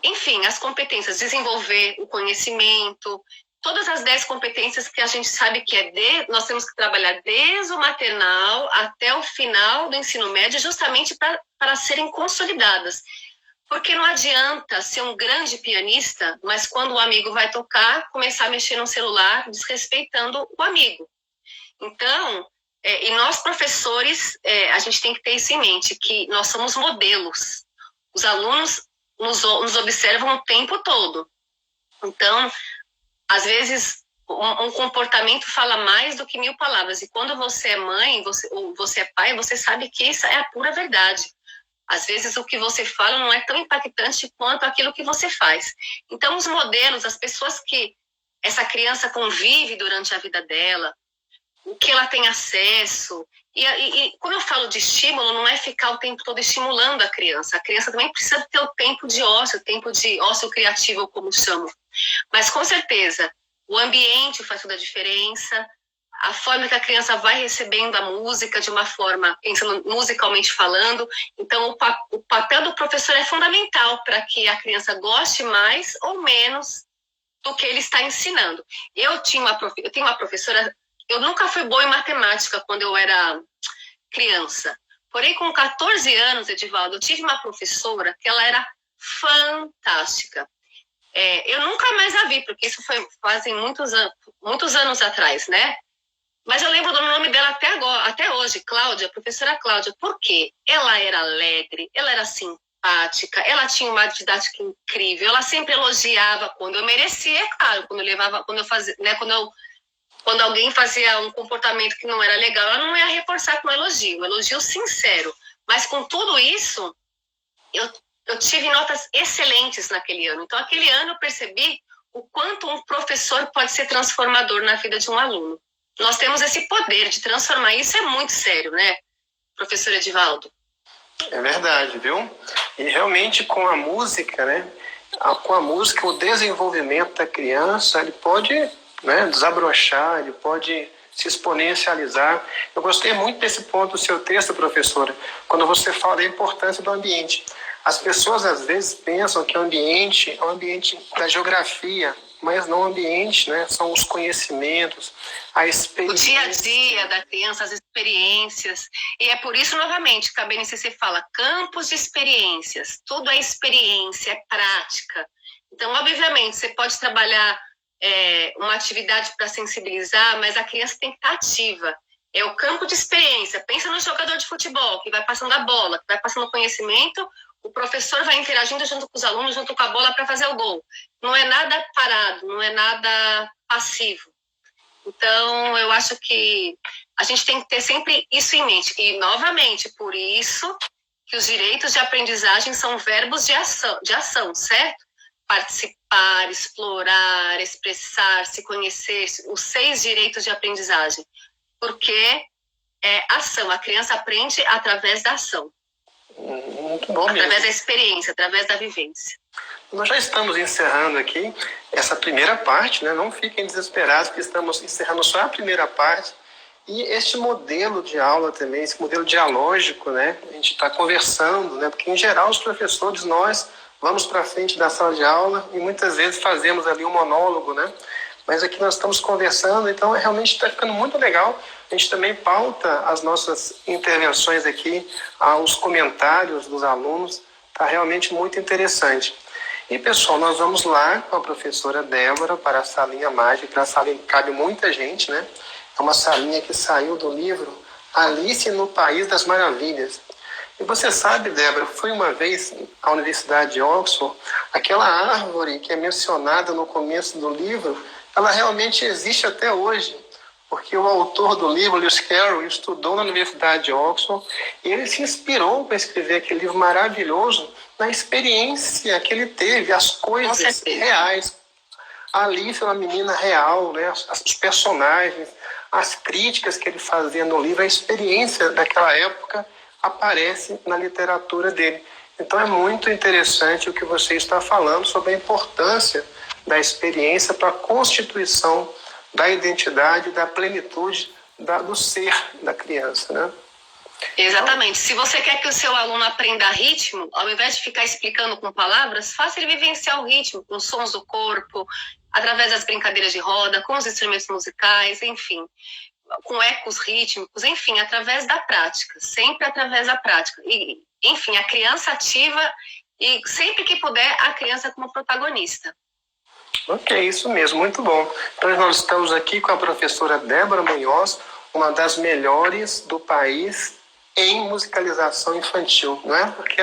enfim, as competências, desenvolver o conhecimento. todas as 10 competências que a gente sabe que nós temos que trabalhar desde o maternal até o final do ensino médio, justamente para serem consolidadas. Porque não adianta ser um grande pianista, mas quando o amigo vai tocar, começar a mexer no celular, desrespeitando o amigo. Então, e nós professores, a gente tem que ter isso em mente, que nós somos modelos. Os alunos nos observam o tempo todo. Então, às vezes, um comportamento fala mais do que 1000 palavras. E quando você é mãe, ou você é pai, você sabe que isso é a pura verdade. Às vezes, o que você fala não é tão impactante quanto aquilo que você faz. Então, os modelos, as pessoas que essa criança convive durante a vida dela, o que ela tem acesso. E quando eu falo de estímulo, não é ficar o tempo todo estimulando a criança. A criança também precisa ter o tempo de ócio criativo, como chamo. Mas, com certeza, o ambiente faz toda a diferença, a forma que a criança vai recebendo a música de uma forma, pensando musicalmente falando. Então, o papel do professor é fundamental para que a criança goste mais ou menos do que ele está ensinando. Eu tenho uma professora. Eu nunca fui boa em matemática quando eu era criança. Porém, com 14 anos, Edivaldo, eu tive uma professora que ela era fantástica. Eu nunca mais a vi, porque isso fazem muitos anos atrás, né? Mas eu lembro do nome dela até hoje, Cláudia, professora Cláudia. Por quê? Ela era alegre, ela era simpática, ela tinha uma didática incrível, ela sempre elogiava quando eu merecia, é claro, quando alguém fazia um comportamento que não era legal, ela não ia reforçar com um elogio sincero. Mas com tudo isso, eu tive notas excelentes naquele ano. Então, aquele ano eu percebi o quanto um professor pode ser transformador na vida de um aluno. Nós temos esse poder de transformar. Isso é muito sério, né, professor Edivaldo? É verdade, viu? E realmente com a música, né? Com a música, o desenvolvimento da criança, ele pode, né, desabrochar, ele pode se exponencializar. Eu gostei muito desse ponto do seu texto, professora, quando você fala da importância do ambiente. As pessoas, às vezes, pensam que o ambiente é o ambiente da geografia, mas não o ambiente, né? São os conhecimentos, a experiência. O dia a dia da criança, as experiências. E é por isso, novamente, que a BNCC fala campos de experiências. Tudo é experiência, é prática. Então, obviamente, você pode trabalhar uma atividade para sensibilizar, mas a criança tem que estar ativa. É o campo de experiência. Pensa no jogador de futebol, que vai passando a bola, que vai passando o conhecimento, o professor vai interagindo junto com os alunos, junto com a bola para fazer o gol. Não é nada parado, não é nada passivo. Então, eu acho que a gente tem que ter sempre isso em mente. E, novamente, por isso que os direitos de aprendizagem são verbos de ação, certo? Participar, explorar, expressar, se conhecer, os 6 direitos de aprendizagem. Porque é ação, a criança aprende através da ação. Muito bom mesmo. Através da experiência, através da vivência. Nós já estamos encerrando aqui essa primeira parte, né? Não fiquem desesperados que estamos encerrando só a primeira parte. E este modelo de aula também, esse modelo dialógico, né? A gente está conversando, né? Porque, em geral, os professores, nós vamos para frente da sala de aula e muitas vezes fazemos ali um monólogo, né? Mas aqui nós estamos conversando, então realmente está ficando muito legal. A gente também pauta as nossas intervenções aqui, aos comentários dos alunos. Está realmente muito interessante. E, pessoal, nós vamos lá com a professora Débora para a salinha mágica. Para a salinha cabe muita gente, né? É uma salinha que saiu do livro Alice no País das Maravilhas. E você sabe, Débora, foi uma vez à Universidade de Oxford, aquela árvore que é mencionada no começo do livro, ela realmente existe até hoje, porque o autor do livro, Lewis Carroll, estudou na Universidade de Oxford e ele se inspirou para escrever aquele livro maravilhoso na experiência que ele teve, as coisas reais. A Alice é uma menina real, né? Os personagens, as críticas que ele fazia no livro, a experiência daquela época aparece na literatura dele. Então é muito interessante o que você está falando sobre a importância da experiência para a constituição da identidade, da plenitude do ser da criança, né? Exatamente. Se você quer que o seu aluno aprenda ritmo, ao invés de ficar explicando com palavras, faça ele vivenciar o ritmo, com sons do corpo, através das brincadeiras de roda, com os instrumentos musicais, enfim, com ecos rítmicos, enfim, através da prática, sempre através da prática. E, enfim, a criança ativa e sempre que puder, a criança como protagonista. Ok, isso mesmo, muito bom. Então nós estamos aqui com a professora Débora Munhoz, uma das melhores do país em musicalização infantil, não é? Porque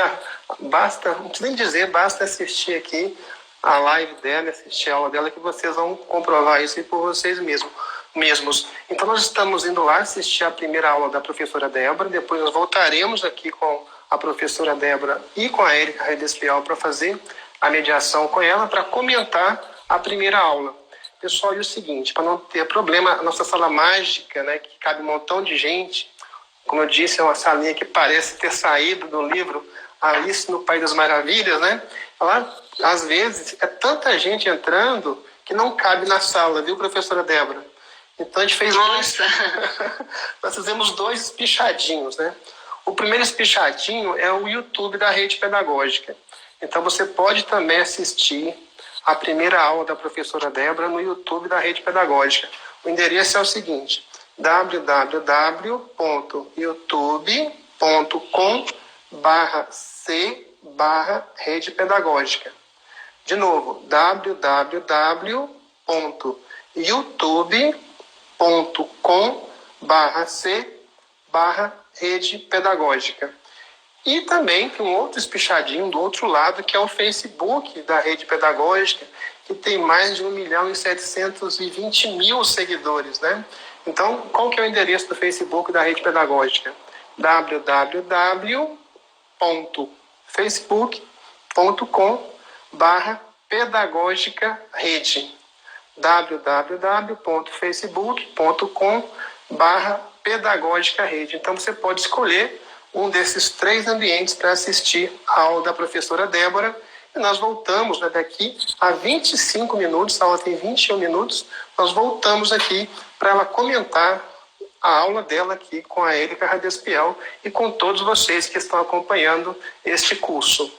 basta, não preciso nem dizer, basta assistir aqui a live dela, assistir a aula dela, que vocês vão comprovar isso por vocês mesmos. Então nós estamos indo lá assistir a primeira aula da professora Débora, depois nós voltaremos aqui com a professora Débora e com a Érica Redesfiel para fazer a mediação com ela, para comentar a primeira aula. Pessoal, e o seguinte, para não ter problema, a nossa sala mágica, né, que cabe um montão de gente, como eu disse, é uma salinha que parece ter saído do livro Alice no País das Maravilhas, né? Lá, às vezes, é tanta gente entrando que não cabe na sala, viu, professora Débora? Então, a gente fez nós fizemos 2 espichadinhos, né? O primeiro espichadinho é o YouTube da Rede Pedagógica. Então, você pode também assistir a primeira aula da professora Débora no YouTube da Rede Pedagógica. O endereço é o seguinte: www.youtube.com/c/Rede Pedagógica. De novo, www.youtube.com/c/Rede Pedagógica. E também tem um outro espichadinho do outro lado, que é o Facebook da Rede Pedagógica, que tem mais de 1.720.000 seguidores, né? Então, qual que é o endereço do Facebook da Rede Pedagógica? www.facebook.com/pedagógica-rede. www.facebook.com/pedagógica-rede. Então, você pode escolher um desses 3 ambientes para assistir a aula da professora Débora. E nós voltamos, né, daqui a 25 minutos, a aula tem 21 minutos, nós voltamos aqui para ela comentar a aula dela aqui com a Érica Redesfiel e com todos vocês que estão acompanhando este curso.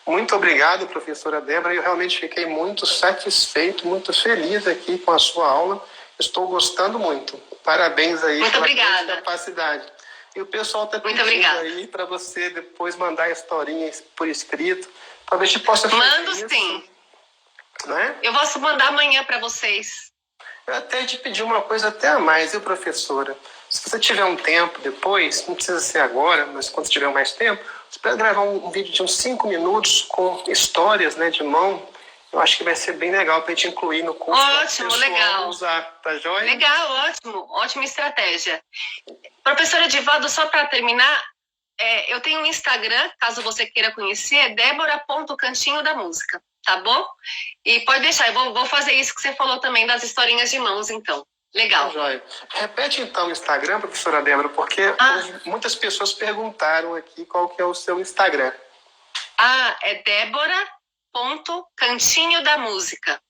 Muito obrigado, professora Débora. Eu realmente fiquei muito satisfeito, muito feliz aqui com a sua aula. Estou gostando muito. Parabéns aí pela sua capacidade. E o pessoal está pedindo aí para você depois mandar a historinha por escrito. Talvez te possa fazer Mando isso. Sim. Né? Eu vou mandar amanhã para vocês. Eu até te pedi uma coisa até a mais, viu, professora? Se você tiver um tempo depois, não precisa ser agora, mas quando você tiver mais tempo, você pode gravar um vídeo de uns 5 minutos com histórias, né, de mão. Eu acho que vai ser bem legal para a gente incluir no curso. Ótimo, legal. Usar, tá joia? Legal, ótimo. Ótima estratégia. Professora Edivaldo, só para terminar, eu tenho um Instagram, caso você queira conhecer, é débora.cantinho da música, tá bom? E pode deixar, eu vou fazer isso que você falou também das historinhas de mãos, então. Legal. Tá joia. Repete então o Instagram, professora Débora, porque muitas pessoas perguntaram aqui qual que é o seu Instagram. É Débora.cantinho da música.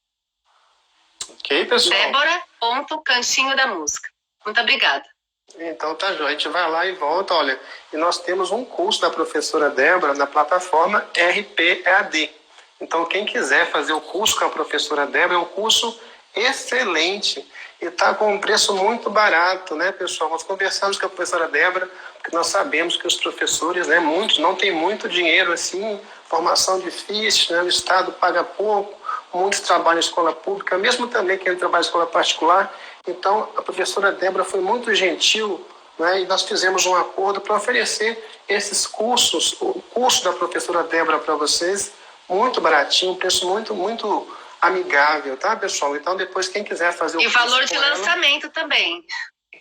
Ok, pessoal? Débora.cantinho da música. Muito obrigada. Então tá joia, a gente vai lá e volta, olha, e nós temos um curso da professora Débora na plataforma RPEAD. Então quem quiser fazer o curso com a professora Débora, é um curso excelente e está com um preço muito barato, né, pessoal? Nós conversamos com a professora Débora, porque nós sabemos que os professores, né, muitos não têm muito dinheiro assim, formação difícil, né, o Estado paga pouco, muitos trabalham em escola pública, mesmo também quem trabalha em escola particular. Então, a professora Débora foi muito gentil, né, e nós fizemos um acordo para oferecer esses cursos, o curso da professora Débora para vocês, muito baratinho, um preço muito, muito amigável, tá, pessoal? Então, depois, quem quiser fazer o curso... E valor de lançamento também.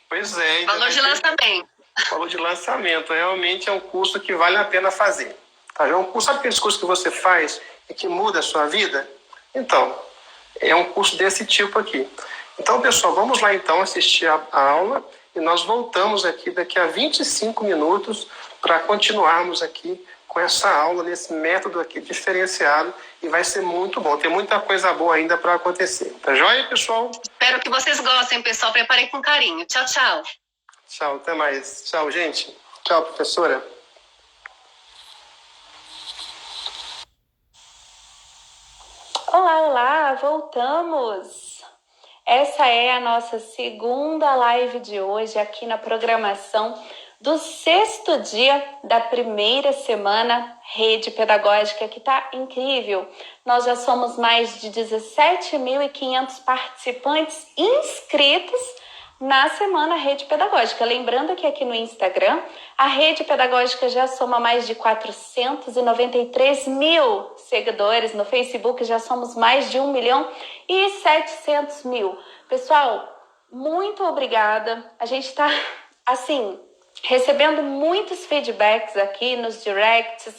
Pois é. Valor de lançamento. Valor de lançamento. Realmente é um curso que vale a pena fazer. Tá? É um curso, sabe aqueles cursos que você faz e que muda a sua vida? Então, é um curso desse tipo aqui. Então, pessoal, vamos lá então assistir a aula e nós voltamos aqui daqui a 25 minutos para continuarmos aqui com essa aula, nesse método aqui diferenciado, e vai ser muito bom. Tem muita coisa boa ainda para acontecer. Tá joia, pessoal? Espero que vocês gostem, pessoal. Preparei com carinho. Tchau, tchau. Tchau, até mais. Tchau, gente. Tchau, professora. Olá, olá, voltamos! Essa é a nossa segunda live de hoje aqui na programação do 6º dia da primeira semana Rede Pedagógica, que está incrível. Nós já somos mais de 17.500 participantes inscritos na Semana Rede Pedagógica. Lembrando que aqui no Instagram, a Rede Pedagógica já soma mais de 493 mil seguidores. No Facebook já somos mais de 1.700.000. Pessoal, muito obrigada. A gente está, assim, recebendo muitos feedbacks aqui nos directs,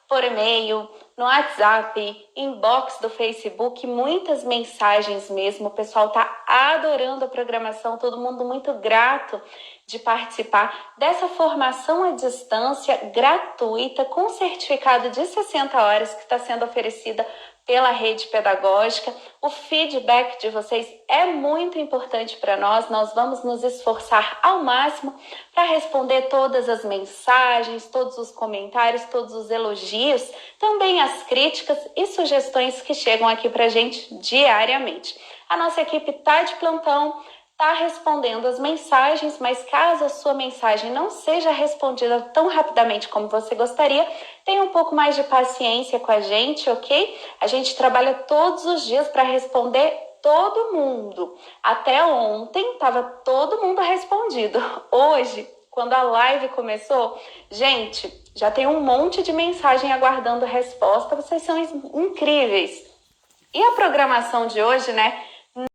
por e-mail, no WhatsApp, inbox do Facebook, muitas mensagens mesmo. O pessoal tá adorando a programação, todo mundo muito grato de participar dessa formação à distância gratuita com certificado de 60 horas que está sendo oferecida pela Rede Pedagógica. O feedback de vocês é muito importante para nós. Nós vamos nos esforçar ao máximo para responder todas as mensagens, todos os comentários, todos os elogios, também as críticas e sugestões que chegam aqui para a gente diariamente. A nossa equipe está de plantão, está respondendo as mensagens, mas caso a sua mensagem não seja respondida tão rapidamente como você gostaria, tenha um pouco mais de paciência com a gente, ok? A gente trabalha todos os dias para responder todo mundo. Até ontem estava todo mundo respondido. Hoje, quando a live começou, gente, já tem um monte de mensagem aguardando resposta. Vocês são incríveis. E a programação de hoje, né?